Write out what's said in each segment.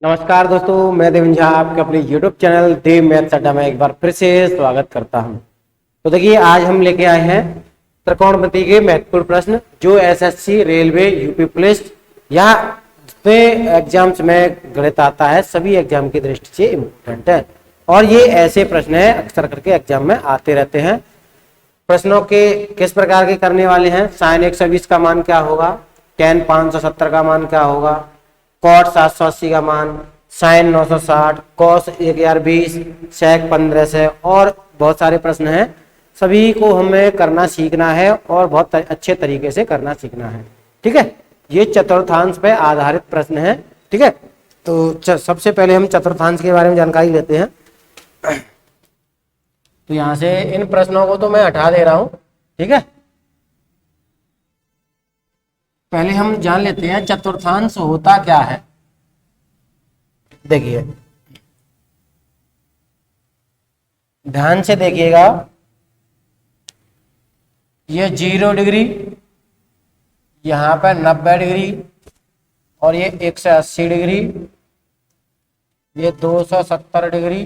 नमस्कार दोस्तों, मैं देवेंद्र झा आपके अपने YouTube चैनल देव मैथ्स अड्डा में एक बार फिर से स्वागत करता हूं। तो देखिए, आज हम लेके आए हैं त्रिकोणमिति के महत्वपूर्ण प्रश्न जो एसएससी, रेलवे, यूपी पुलिस या जितने एग्जाम्स में गणित आता है सभी एग्जाम की दृष्टि से इम्पोर्टेंट है। और ये ऐसे प्रश्न है अक्सर करके एग्जाम में आते रहते हैं। प्रश्नों के किस प्रकार के करने वाले हैं? साइन 120 का मान क्या होगा, tan 570 का मान क्या होगा, कॉट 780 का मान, साइन 960, कॉस 1020, सेक 1500 और बहुत सारे प्रश्न हैं। सभी को हमें करना सीखना है और बहुत अच्छे तरीके से करना सीखना है। ठीक है, ये चतुर्थांश पे आधारित प्रश्न है। ठीक है, तो सबसे पहले हम चतुर्थांश के बारे में जानकारी लेते हैं। तो यहां से इन प्रश्नों को तो मैं हटा दे रहा हूं। ठीक है, पहले हम जान लेते हैं चतुर्थांश होता क्या है। देखिए, ध्यान से देखिएगा, ये 0 डिग्री, यहां पर 90 डिग्री और ये 180 डिग्री, ये 270 डिग्री।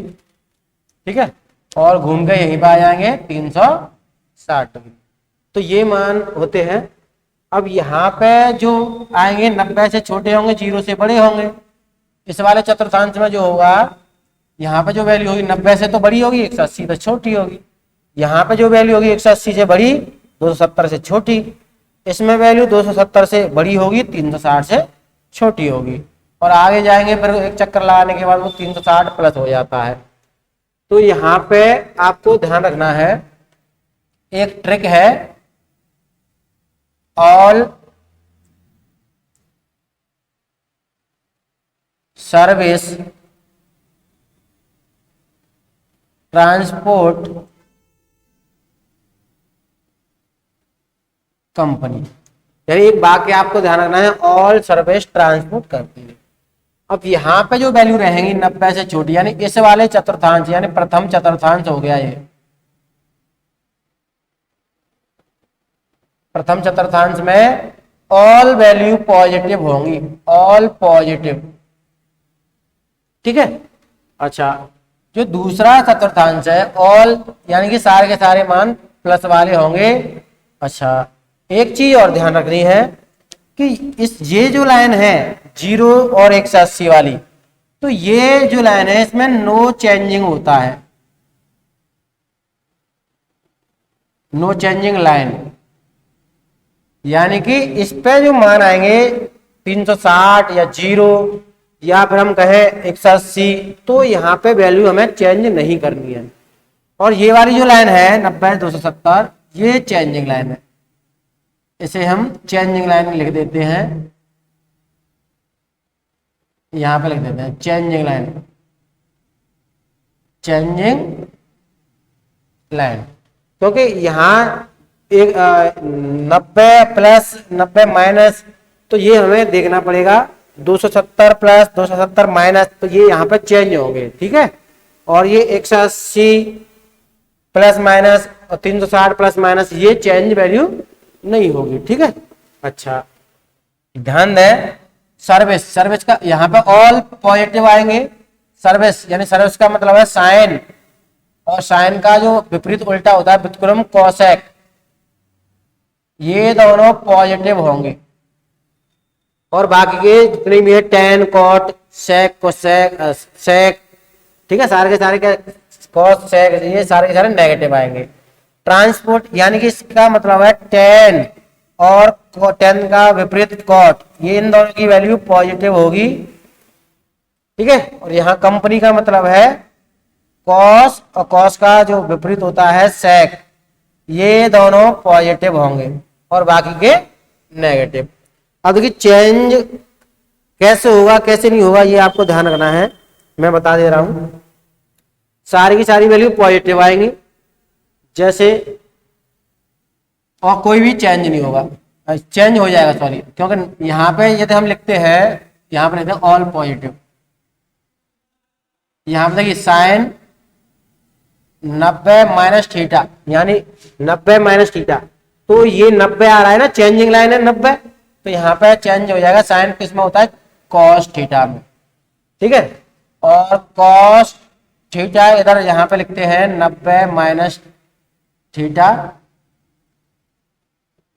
ठीक है, और घूम के यहीं पर आ जाएंगे 360 डिग्री। तो ये मान होते हैं। अब यहाँ पे जो आएंगे 90 से छोटे होंगे, 0 से बड़े होंगे। इस वाले चतुर्थांश में जो होगा, यहाँ पे जो वैल्यू होगी 90 से तो बड़ी होगी, 180 से छोटी होगी। यहाँ पे जो वैल्यू होगी 180 से बड़ी, 270 से छोटी। इसमें वैल्यू 270 से बड़ी होगी, 360 से छोटी होगी। और आगे जाएंगे फिर एक चक्कर लगाने के बाद वो 360 प्लस हो जाता है। तो यहाँ पे आपको ध्यान रखना है, एक ट्रिक है, ऑल सर्विस ट्रांसपोर्ट कंपनी, यानी एक वाक्य आपको ध्यान रखना है, ऑल सर्विस ट्रांसपोर्ट कंपनी। अब यहाँ पे जो वैल्यू रहेंगी 90 से छोटी, यानी इस वाले चतुर्थांश यानी प्रथम चतुर्थांश हो गया। ये प्रथम चतुर्थांश में ऑल वैल्यू पॉजिटिव होंगी, ऑल पॉजिटिव। ठीक है, अच्छा, जो दूसरा चतुर्थांश है ऑल यानी कि सारे के सारे मान प्लस वाले होंगे। अच्छा, एक चीज और ध्यान रखनी है कि ये जो लाइन है 0 और 180 वाली, तो ये जो लाइन है इसमें नो चेंजिंग होता है, नो चेंजिंग लाइन। यानी कि इस पे जो मान आएंगे 360 या 0 या फिर हम कहें 180, तो यहाँ पे वैल्यू हमें चेंज नहीं करनी है। और ये वाली जो लाइन है 90 270, ये चेंजिंग लाइन है। इसे हम चेंजिंग लाइन लिख देते हैं, यहां पे लिख देते हैं चेंजिंग लाइन, चेंजिंग लाइन। क्योंकि यहाँ एक 90 प्लस 90 माइनस, तो ये हमें देखना पड़ेगा 270 प्लस 270 माइनस, तो ये यहाँ पे चेंज होंगे। ठीक है, और ये 180 प्लस माइनस और 360 प्लस माइनस, ये चेंज वैल्यू नहीं होगी। ठीक है, अच्छा, ध्यान दें, सर्विस, सर्विस का यहाँ पे ऑल पॉजिटिव आएंगे। सर्विस यानी सर्विस का मतलब है साइन, और साइन का जो विपरीत उल्टा होता है व्युत्क्रम कोसेक, ये दोनों पॉजिटिव होंगे। और बाकी के जितने भी है टेन, कॉट, सेक, कोसेक, सेक, ठीक है, सारे के सारे कॉस, सेक, ये सारे के सारे नेगेटिव आएंगे। ट्रांसपोर्ट यानी कि इसका मतलब है टेन और टेन का विपरीत कॉट, ये इन दोनों की वैल्यू पॉजिटिव होगी। ठीक है, और यहाँ कंपनी का मतलब है कॉस, और कॉस का जो विपरीत होता है सेक, ये दोनों पॉजिटिव होंगे और बाकी के नेगेटिव। अब देखिए, चेंज कैसे होगा कैसे नहीं होगा ये आपको ध्यान रखना है, मैं बता दे रहा हूं। सारी की सारी वैल्यू पॉजिटिव आएंगी जैसे, और कोई भी चेंज नहीं होगा, चेंज हो जाएगा, सॉरी, क्योंकि यहाँ पे यदि हम लिखते हैं, यहाँ पे लिखते हैं ऑल पॉजिटिव। यहाँ पे देखिए साइन 90 माइनस थीटा, यानी 90 माइनस थीटा, तो ये 90 आ रहा है ना, चेंजिंग लाइन है 90, तो यहाँ पे चेंज हो जाएगा। साइन किस में होता है? कॉस थीटा में। ठीक है। और कॉस थीटा इधर यहाँ पे लिखते हैं 90 माइनस थीटा,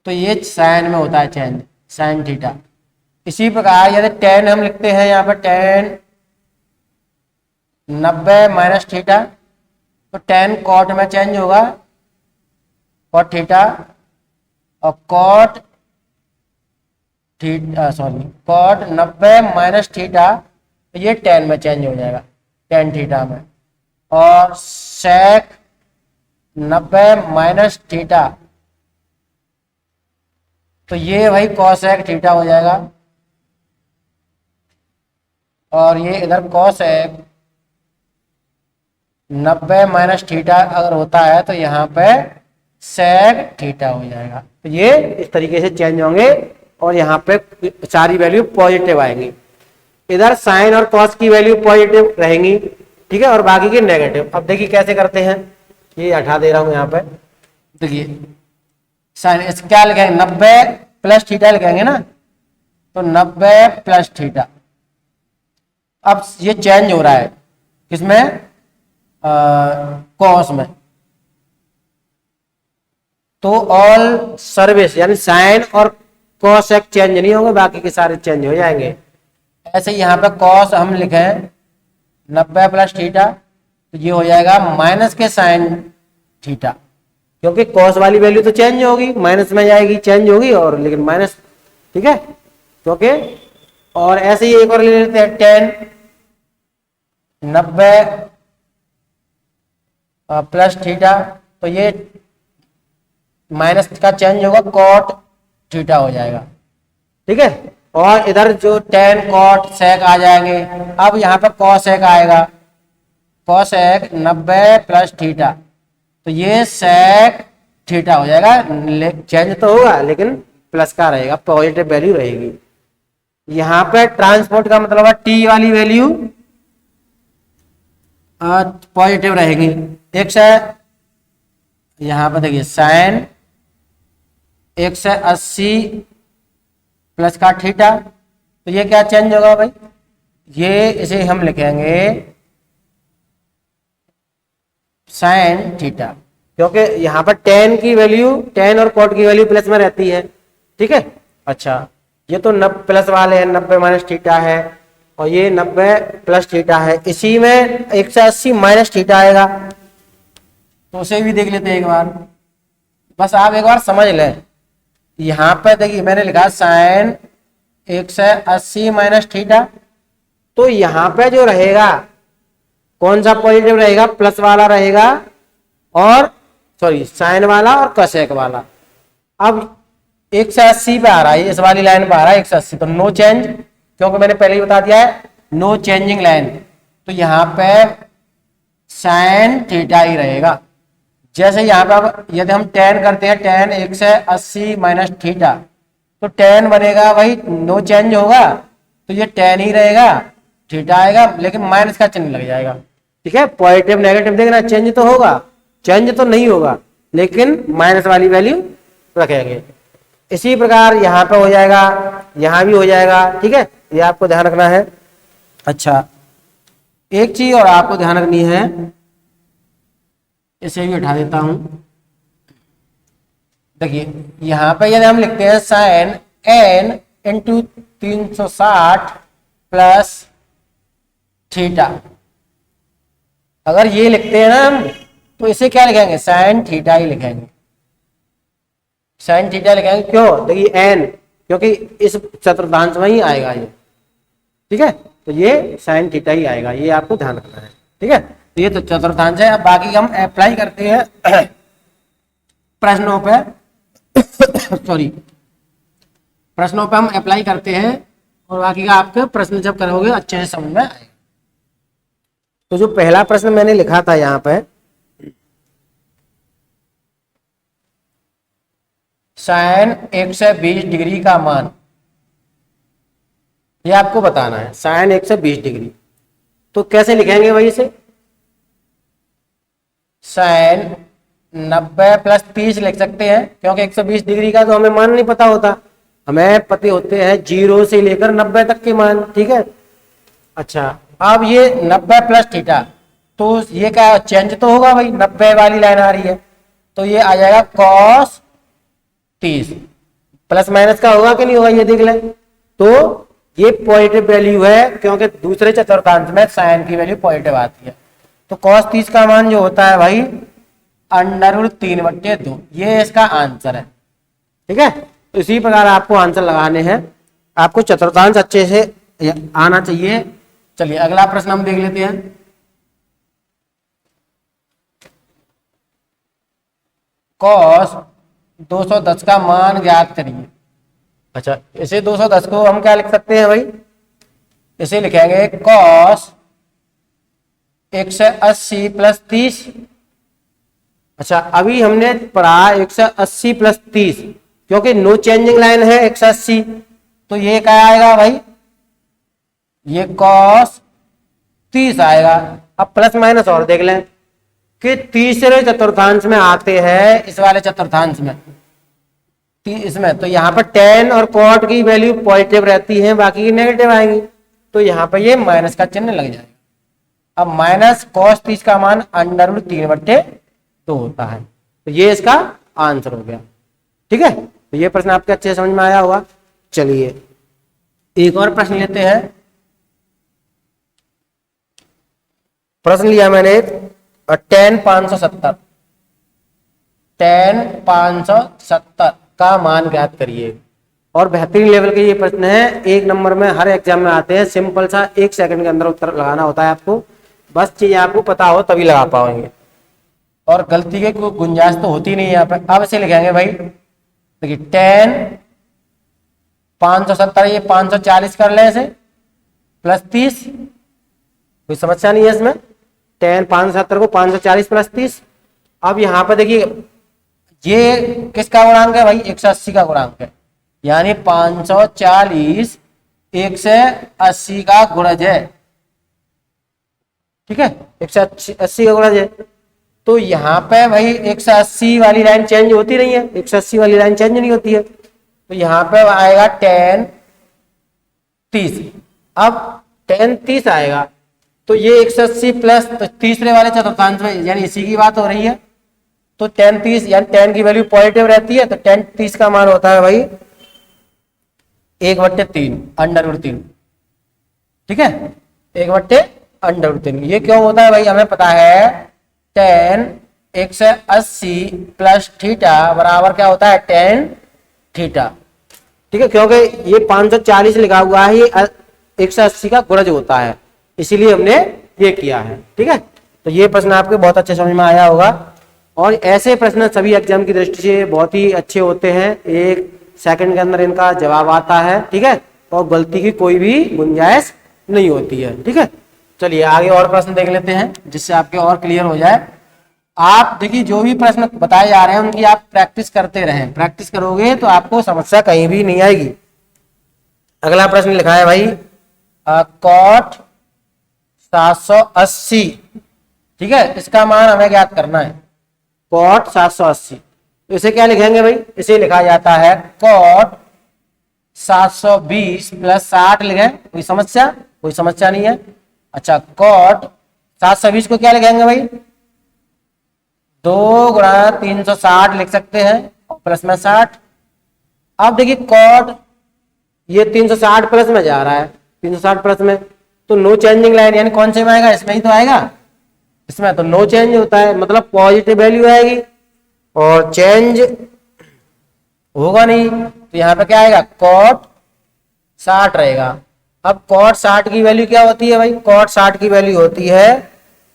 तो ये साइन में होता है चेंज, साइन थीटा। इसी प्रकार यदि टेन हम लिखते हैं यहाँ पर टेन 90 माइनस थीटा, तो टेन कॉट में चेंज होगा, कॉट थीटा, और cot theta sorry cot 90 minus theta, तो ये टेन में चेंज हो जाएगा, टेन थीटा में। और सेक 90 माइनस थीटा, तो ये भाई कॉसेक थीटा हो जाएगा। और ये इधर कॉसेक 90 माइनस थीटा अगर होता है तो यहाँ पे सेक थीटा हो जाएगा। तो ये इस तरीके से चेंज होंगे और यहाँ पे सारी वैल्यू पॉजिटिव आएंगी। इधर साइन और कॉस की वैल्यू पॉजिटिव रहेंगी, ठीक है, और बाकी की नेगेटिव। अब देखिए कैसे करते हैं, ये हटा दे रहा हूं यहाँ पे। देखिए साइन इस क्या लिखेंगे, 90 प्लस थीटा लिखेंगे ना, तो 90 प्लस थीटा। अब ये चेंज हो रहा है किसमें, कॉस में, तो ऑल सर्विस यानी साइन और कॉस एक चेंज नहीं होंगे, बाकी के सारे चेंज हो जाएंगे। ऐसे यहाँ पे कॉस हम लिखें 90 प्लस थीटा, तो ये हो जाएगा माइनस के साइन थीटा, क्योंकि कॉस वाली वैल्यू तो चेंज होगी, माइनस में जाएगी, चेंज होगी, और लेकिन माइनस, ठीक है, क्योंकि। और ऐसे ही एक और ले लेते हैं, टेन 90 प्लस थीटा, तो ये माइनस का चेंज होगा, कॉट थीटा हो जाएगा, ठीक है। और इधर जो टेन कॉट सेक आ जाएंगे। अब यहाँ पे कॉसेक आएगा, कॉसेक 90 प्लस थीटा, तो ये सेक थीटा हो जाएगा। चेंज तो होगा लेकिन प्लस का रहेगा, पॉजिटिव वैल्यू रहेगी। यहाँ पे ट्रांसपोर्ट का मतलब है टी वाली वैल्यू पॉजिटिव रहेगी। एक से यहाँ पे देखिए साइन 180 प्लस का थीटा, तो ये क्या चेंज होगा भाई, ये इसे हम लिखेंगे साइन थीटा, क्योंकि यहाँ पर टेन की वैल्यू, टेन और कॉट की वैल्यू प्लस में रहती है, ठीक है। अच्छा, ये तो 90 प्लस वाले हैं, 90 माइनस थीटा है, और ये 90 प्लस थीटा है। इसी में 180 माइनस थीटा आएगा, तो उसे भी देख लेते हैं एक बार। बस आप एक बार समझ लें, यहाँ पे देखिए मैंने लिखा साइन 180 माइनस थीटा, तो यहाँ पे जो रहेगा कौन सा पॉजिटिव रहेगा, प्लस वाला रहेगा, और सॉरी साइन वाला और कसेक वाला। अब 180 पे आ रहा है, इस वाली लाइन पे आ रहा है 180, तो नो चेंज, क्योंकि मैंने पहले ही बता दिया है नो चेंजिंग लाइन, तो यहाँ पे साइन थीटा ही रहेगा। जैसे यहाँ पे अब यदि हम टेन करते हैं, टेन 180 माइनस थीटा, तो टेन बनेगा वही, नो चेंज होगा, तो ये टेन ही रहेगा, थीटा आएगा, लेकिन माइनस का चिन्ह लग जाएगा, ठीक है। पॉजिटिव नेगेटिव देखना, चेंज तो होगा, चेंज तो नहीं होगा, लेकिन माइनस वाली वैल्यू रखेंगे। इसी प्रकार यहाँ पे हो जाएगा, यहाँ भी हो जाएगा, ठीक है, ये आपको ध्यान रखना है। अच्छा, एक चीज और आपको ध्यान रखनी है, इसे भी उठा देता हूं। देखिए यहाँ पे यदि हम लिखते हैं sine n into 360 plus theta, अगर ये लिखते हैं ना हम, तो इसे क्या लिखेंगे, साइन थीटा ही लिखेंगे, साइन थीटा लिखेंगे। क्यों, देखिए n, क्योंकि इस चतुर्थांश में ही आएगा ये, ठीक है, तो ये साइन थीटा ही आएगा, ये आपको ध्यान रखना है, ठीक है। तो ये तो चतुर्थांश है। अब बाकी हम अप्लाई करते हैं प्रश्नों पे सॉरी प्रश्नों पे हम अप्लाई करते हैं, और बाकी का आपके प्रश्न जब करोगे अच्छे से समझ में आएगा। तो जो पहला प्रश्न मैंने लिखा था यहाँ पे, साइन 120 डिग्री का मान, ये आपको बताना है, साइन 120 डिग्री, तो कैसे लिखेंगे भाई इसे, साइन 90 प्लस 30 लिख सकते हैं, क्योंकि 120 डिग्री का तो हमें मान नहीं पता होता, हमें पते होते हैं 0 से लेकर 90 तक के मान, ठीक है। अच्छा, अब ये 90 प्लस थीटा, तो ये क्या चेंज तो होगा भाई, 90 वाली लाइन आ रही है, तो ये आ जाएगा cos 30। प्लस माइनस का होगा कि नहीं होगा ये देख लें। तो ये पॉजिटिव वैल्यू है क्योंकि दूसरे चतुर्थांश में साइन की वैल्यू पॉजिटिव आती है। तो cos 30 का मान जो होता है भाई √3/2, ये इसका आंसर है। ठीक है, तो इसी प्रकार आपको आंसर लगाने हैं, आपको चतुर्थांश अच्छे से आना चाहिए। चलिए अगला प्रश्न हम देख लेते हैं। cos 210 का मान ज्ञात करिए। अच्छा, इसे 210 को हम क्या लिख सकते हैं भाई, इसे लिखेंगे cos 180 प्लस 30। अच्छा, अभी हमने पढ़ा 180 प्लस 30, क्योंकि नो चेंजिंग लाइन है 180, तो ये क्या आएगा भाई, ये cos 30 आएगा। अब प्लस माइनस और देख लें कि तीसरे चतुर्थांश में आते हैं, इस वाले चतुर्थांश में इसमें, तो यहाँ पर tan और cot की वैल्यू पॉजिटिव रहती है, बाकी की नेगेटिव आएंगी, तो यहाँ पर ये माइनस का चिन्ह लग जाएगा। अब माइनस cos 30 का मान √3/2 होता है, तो ये इसका आंसर हो गया। ठीक है, तो ये प्रश्न आपके अच्छे समझ में आया होगा। चलिए एक और प्रश्न लेते हैं। प्रश्न लिया मैंने tan 570 का मान ज्ञात करिए। और बेहतरीन लेवल के ये प्रश्न है, एक नंबर में हर एग्जाम में आते हैं। सिंपल सा 1 सेकंड के अंदर उत्तर लगाना होता है आपको, बस चीज आपको पता हो तभी लगा पाओगे, और गलती की कोई गुंजाइश तो होती नहीं है यहाँ पे। अब इसे लिखेंगे भाई, देखिए tan 570, ये 540 कर ले इसे, प्लस 30, कोई समस्या नहीं है इसमें। tan 570 को 540 प्लस 30। अब यहाँ पर देखिए ये किसका गुणांक है भाई, 180 का गुणांक है, यानी 540 180 का गुणज है। ठीक है, 180 का गुणज है, तो यहाँ पे भाई 180 वाली लाइन चेंज होती नहीं है, 180 वाली लाइन चेंज नहीं होती है, तो यहाँ पे आएगा tan 30। अब tan 30 आएगा, तो ये 180 प्लस तो तीसरे वाले चतुर्थांश में, यानी इसी की बात हो रही है, तो tan 30 यानी tan की वैल्यू पॉजिटिव रहती है, तो tan 30 का मान होता है भाई 1/3 √3। ठीक है, 1/3। ये क्यों होता है भाई, हमें पता है tan 180 प्लस थीटा बराबर क्या होता है, tan थीटा। ठीक है, क्योंकि ये 540 लिखा हुआ है, ये 180 का गुणज होता है, इसीलिए हमने ये किया है। ठीक है, तो ये प्रश्न आपके बहुत अच्छे समझ में आया होगा, और ऐसे प्रश्न सभी एग्जाम की दृष्टि से बहुत ही अच्छे होते हैं, 1 सेकंड के अंदर इनका जवाब आता है। ठीक है, और गलती की कोई भी गुंजाइश नहीं होती है। ठीक है, चलिए आगे और प्रश्न देख लेते हैं, जिससे आपके और क्लियर हो जाए। आप देखिए जो भी प्रश्न बताए जा रहे हैं उनकी आप प्रैक्टिस करते रहें, प्रैक्टिस करोगे तो आपको समस्या कहीं भी नहीं आएगी। अगला प्रश्न लिखा है भाई cot 780। ठीक है, इसका मान हमें ज्ञात करना है, cot 780। तो इसे क्या लिखेंगे भाई, इसे लिखा जाता है cot 720 प्लस 60 लिखें। कोई समस्या, कोई समस्या नहीं है। अच्छा, cot 720 को क्या लिखेंगे भाई, 2 गुणा 360 लिख सकते हैं, प्लस में 60। अब देखिए cot ये 360 प्लस में जा रहा है, 360 प्लस में, तो नो चेंजिंग लाइन, यानी कौन से में आएगा, इसमें ही तो आएगा, इसमें तो नो चेंज होता है, मतलब पॉजिटिव वैल्यू आएगी, और चेंज होगा नहीं, तो यहाँ पे क्या आएगा, cot 60 रहेगा। अब cot 60 की वैल्यू क्या होती है भाई, cot 60 की वैल्यू होती है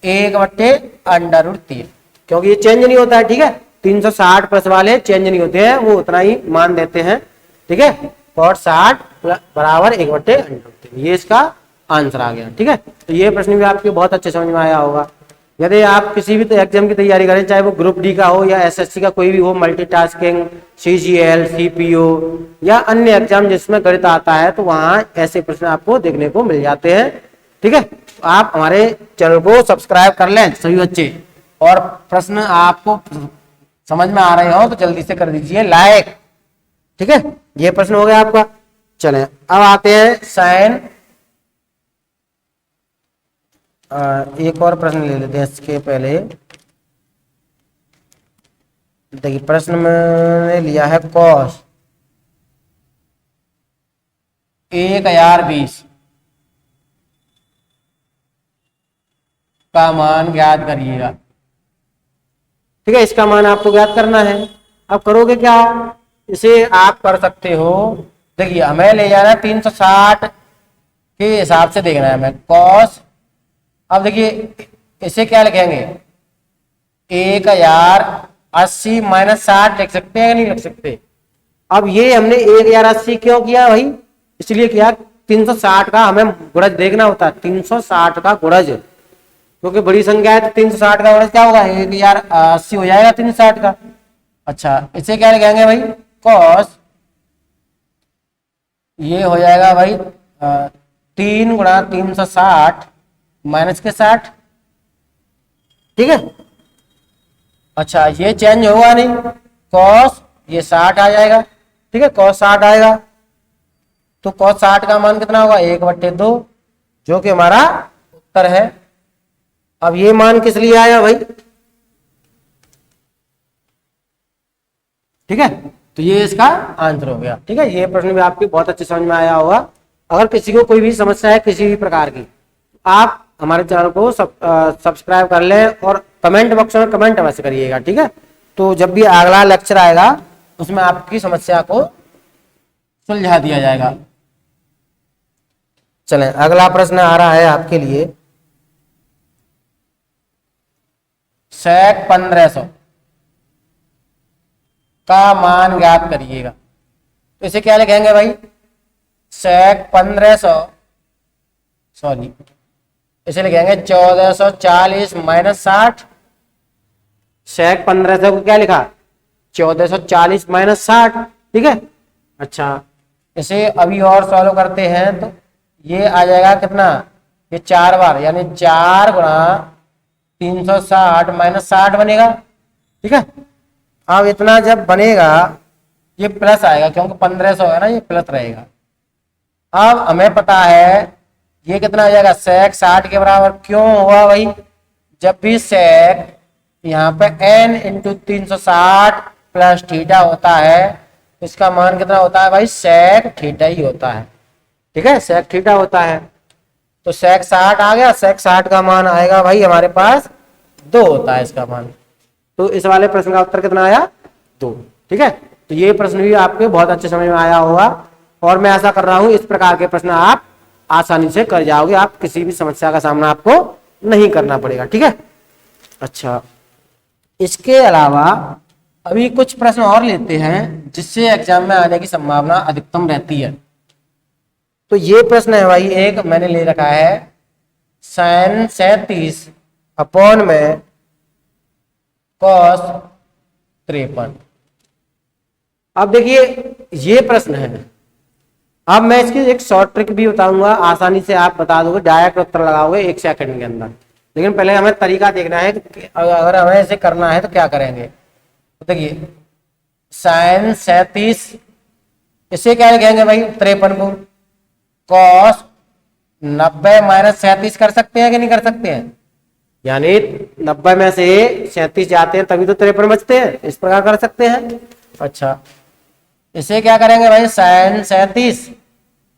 1/√3, क्योंकि ये चेंज नहीं होता है। ठीक है, 360 प्लस वाले चेंज नहीं होते हैं, वो उतना ही मान देते हैं। ठीक है, cot 60 बराबर 1/√3, ये इसका आंसर आ गया। ठीक है, तो ये प्रश्न भी आपके बहुत अच्छे समझ में आया होगा। यदि आप किसी भी एग्जाम की तैयारी करें, चाहे वो ग्रुप डी का हो या एसएससी का कोई भी हो, मल्टीटास्किंग, सीजीएल, सीपीओ या अन्य एग्जाम जिसमें गणित आता है, तो वहां ऐसे प्रश्न आपको देखने को मिल जाते हैं। ठीक है, आप हमारे चैनल को सब्सक्राइब कर लें सभी बच्चे, और प्रश्न आपको समझ में आ रहे हो तो जल्दी से कर दीजिए लाइक। ठीक है, ये प्रश्न हो गया आपका। चलें अब आते हैं साइन एक और प्रश्न ले लेते हैं इसके पहले। देखिए प्रश्न मैंने लिया है कॉस 1020 का मान ज्ञात करिएगा। ठीक है, इसका मान आपको ज्ञात करना है। अब करोगे क्या, इसे आप कर सकते हो। देखिए हमें ले जाना है 360 के हिसाब से देखना है हमें कॉस। अब देखिए इसे क्या लिखेंगे, 1080 माइनस 60 लिख सकते हैं या नहीं लिख सकते। अब ये हमने 1080 क्यों किया भाई, इसलिए किया 360 का हमें गुणज देखना होता है, 360 का गुणज, क्योंकि बड़ी संख्या है तो 360 का गुणज क्या होगा, 1080 हो जाएगा 360 का। अच्छा इसे क्या लिखेंगे भाई, कॉस, ये हो जाएगा भाई 3 गुणा 360 माइनस के 60। ठीक है, अच्छा ये चेंज होगा नहीं, कॉस ये 60 आ जाएगा। ठीक है, कॉस 60 आएगा तो कॉस 60 का मान कितना होगा, 1/2, जो कि हमारा उत्तर है। अब ये मान किस लिए आया भाई, ठीक है, तो ये इसका आंसर हो गया। ठीक है, ये प्रश्न भी आपकी बहुत अच्छे समझ में आया होगा। अगर किसी को कोई भी समस्या है किसी भी प्रकार की, आप हमारे चैनल को सब्सक्राइब कर लें और कमेंट बॉक्स में कमेंट अवश्य करिएगा। ठीक है, तो जब भी अगला लेक्चर आएगा उसमें आपकी समस्या को सुलझा दिया जाएगा। चलें अगला प्रश्न आ रहा है आपके लिए, sec 1500 का मान ज्ञात करिएगा। तो इसे क्या लिखेंगे भाई, sec 1500, सॉरी इसे लिखेंगे 1440 माइनस 60। sec 1500 को क्या लिखा, 1440 माइनस 60। ठीक है, अच्छा इसे अभी और सॉल्व करते हैं तो ये आ जाएगा कितना, ये 4 बार यानी 4 गुणा 360 माइनस 60 बनेगा। ठीक है, अब इतना जब बनेगा ये प्लस आएगा क्योंकि 1500 है ना, ये प्लस रहेगा। अब हमें पता है ये कितना हो जाएगा, sec 60 के बराबर क्यों हुआ भाई, जब भी sec यहाँ पे n इंटू 360 प्लस थीटा होता है इसका मान कितना होता है भाई, sec थीटा ही होता है। ठीक है, sec थीटा होता है, तो sec 60 आ गया, sec 60 का मान आएगा भाई हमारे पास 2 होता है इसका मान। तो इस वाले प्रश्न का उत्तर कितना आया, 2। ठीक है, तो ये प्रश्न भी आपके बहुत अच्छे समझ में आया होगा और मैं आशा कर रहा हूं इस प्रकार के प्रश्न आप आसानी से कर जाओगे, आप किसी भी समस्या का सामना आपको नहीं करना पड़ेगा। ठीक है, अच्छा इसके अलावा अभी कुछ प्रश्न और लेते हैं जिससे एग्जाम में आने की संभावना अधिकतम रहती है। तो ये प्रश्न है भाई, एक मैंने ले रखा है sin 37 अपॉन में cos 53। अब देखिए ये प्रश्न है, अब मैं इसकी एक शॉर्ट ट्रिक भी बताऊंगा, आसानी से आप बता दोगे, डायरेक्ट उत्तर लगाओगे 1 सेकंड के अंदर। लेकिन पहले हमें तरीका देखना है कि अगर हमें इसे करना है तो क्या करेंगे। तो देखिए sin 37 इसे क्या लिखेंगे भाई, 53 को cos 90 माइनस 37 कर सकते हैं कि नहीं कर सकते हैं, यानी 90 में से 37 जाते हैं तभी तो 53 बचते हैं, इस प्रकार कर सकते हैं। अच्छा इसे क्या करेंगे भाई, sin 37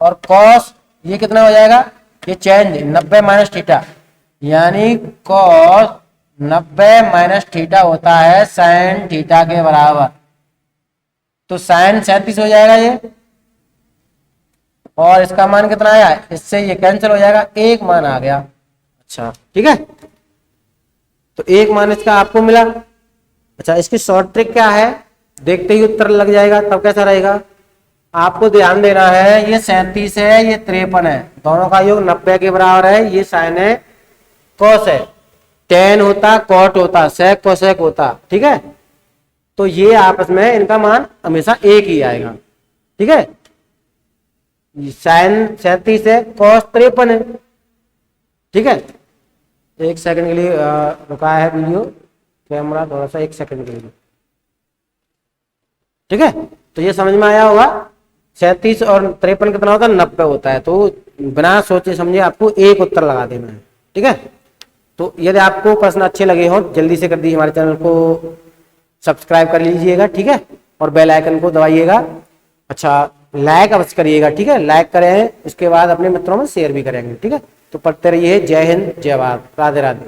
और cos ये कितना हो जाएगा, ये चेंज 90 माइनस थीटा, यानी cos 90 माइनस थीटा होता है sin थीटा के बराबर। तो sin 37 हो जाएगा ये, और इसका मान कितना आया, इससे ये कैंसिल हो जाएगा, एक मान आ गया। अच्छा ठीक है, तो एक मान इसका आपको मिला। अच्छा इसकी शॉर्ट ट्रिक क्या है, देखते ही उत्तर लग जाएगा तब कैसा रहेगा, आपको ध्यान देना है ये 37 है ये 53 है, दोनों का योग 90 के बराबर है, ये साइन है कॉस है, टेन होता कॉट होता सेक कोसेक होता। ठीक है, तो ये आपस में इनका मान हमेशा एक ही आएगा। ठीक है, साइन 37 है कॉस 53 है। ठीक है, एक सेकंड के लिए रुका है वीडियो कैमरा थोड़ा सा, एक सेकंड के लिए। ठीक है, तो ये समझ में आया होगा, 37 और 53 कितना होता है, 90 होता है। तो बिना सोचे समझे आपको एक उत्तर लगा देना है। ठीक है। तो यदि आपको प्रश्न अच्छे लगे हो जल्दी से कर दीजिए, हमारे चैनल को सब्सक्राइब कर लीजिएगा, ठीक है, और बेल आइकन को दबाइएगा। अच्छा, लाइक अवश्य करिएगा, ठीक है, लाइक करें, इसके बाद अपने मित्रों में शेयर भी करेंगे, ठीक है। तो पढ़ते रहिए। जय हिंद, जय भारत, राधे राधे।